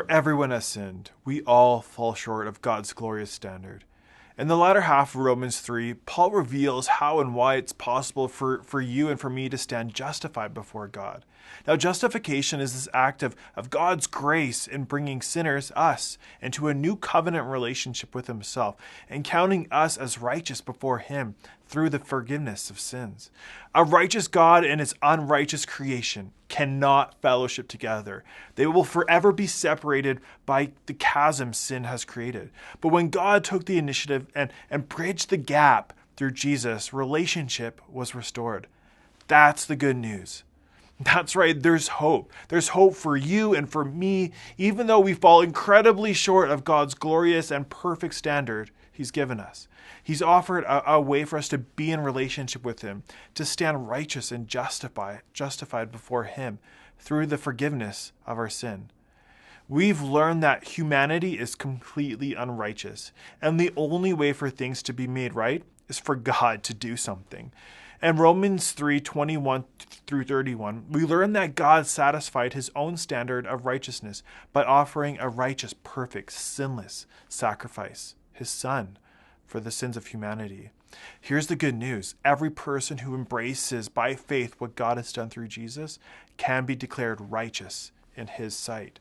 For everyone has sinned. We all fall short of God's glorious standard. In the latter half of Romans 3, Paul reveals how and why it's possible for you and for me to stand justified before God. Now, justification is this act of God's grace in bringing sinners, us, into a new covenant relationship with himself and counting us as righteous before him through the forgiveness of sins. A righteous God and his unrighteous creation cannot fellowship together. They will forever be separated by the chasm sin has created. But when God took the initiative and bridged the gap through Jesus, relationship was restored. That's the good news. That's right, there's hope. There's hope for you and for me, even though we fall incredibly short of God's glorious and perfect standard he's given us. He's offered a way for us to be in relationship with him, to stand righteous and justified before him through the forgiveness of our sin. We've learned that humanity is completely unrighteous, and the only way for things to be made right is for God to do something. In Romans 3:21 through 31, we learn that God satisfied his own standard of righteousness by offering a righteous, perfect, sinless sacrifice, his Son, for the sins of humanity. Here's the good news. Every person who embraces by faith what God has done through Jesus can be declared righteous in his sight.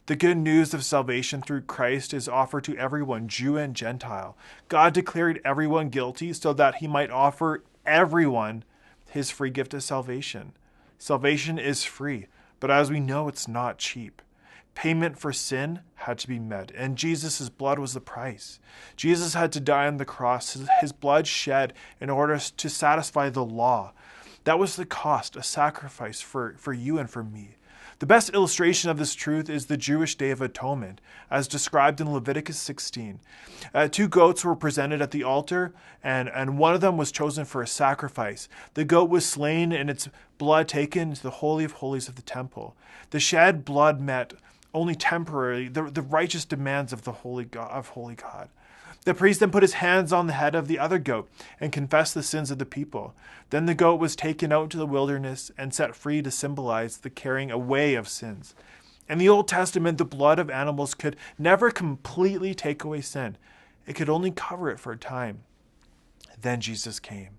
The good news of salvation through Christ is offered to everyone, Jew and Gentile. God declared everyone guilty so that he might offer everyone his free gift of salvation. Salvation is free, but as we know, it's not cheap. Payment for sin had to be met, and Jesus' blood was the price. Jesus had to die on the cross, his blood shed in order to satisfy the law. That was the cost, a sacrifice for you and for me. The best illustration of this truth is the Jewish Day of Atonement, as described in Leviticus 16. 2 goats were presented at the altar, and one of them was chosen for a sacrifice. The goat was slain and its blood taken to the Holy of Holies of the temple. The shed blood met only temporarily the righteous demands of the holy God. The priest then put his hands on the head of the other goat and confessed the sins of the people. Then the goat was taken out to the wilderness and set free to symbolize the carrying away of sins. In the Old Testament, the blood of animals could never completely take away sin. It could only cover it for a time. Then Jesus came.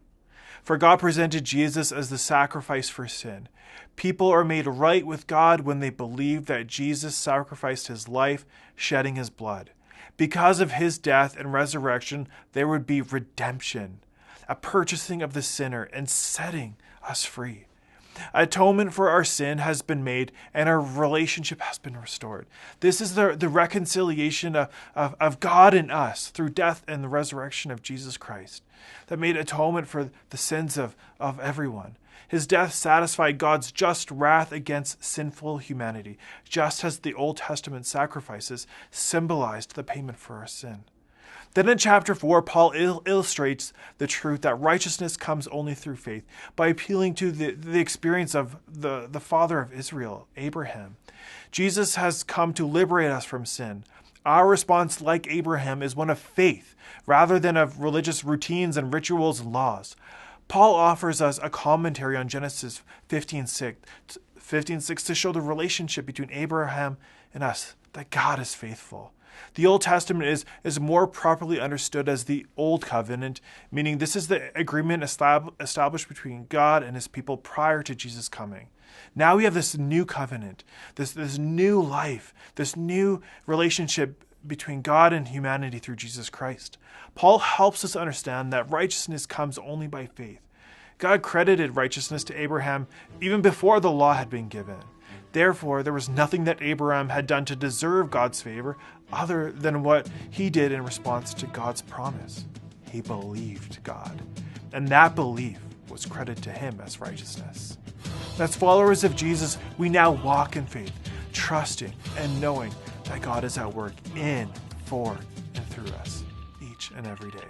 For God presented Jesus as the sacrifice for sin. People are made right with God when they believe that Jesus sacrificed his life, shedding his blood. Because of his death and resurrection, there would be redemption, a purchasing of the sinner and setting us free. Atonement for our sin has been made and our relationship has been restored. This is the reconciliation of God and us through death and the resurrection of Jesus Christ that made atonement for the sins of everyone. His death satisfied God's just wrath against sinful humanity, just as the Old Testament sacrifices symbolized the payment for our sin. Then in chapter 4, Paul illustrates the truth that righteousness comes only through faith by appealing to the experience of the father of Israel, Abraham. Jesus has come to liberate us from sin. Our response, like Abraham, is one of faith rather than of religious routines and rituals and laws. Paul offers us a commentary on Genesis 15:6 to show the relationship between Abraham and us, that God is faithful. The Old Testament is more properly understood as the Old Covenant, meaning this is the agreement established between God and his people prior to Jesus' coming. Now we have this new covenant, this new life, this new relationship between God and humanity through Jesus Christ. Paul helps us understand that righteousness comes only by faith. God credited righteousness to Abraham even before the law had been given. Therefore, there was nothing that Abraham had done to deserve God's favor other than what he did in response to God's promise. He believed God, and that belief was credited to him as righteousness. As followers of Jesus, we now walk in faith, trusting and knowing that God is at work in, for, and through us each and every day.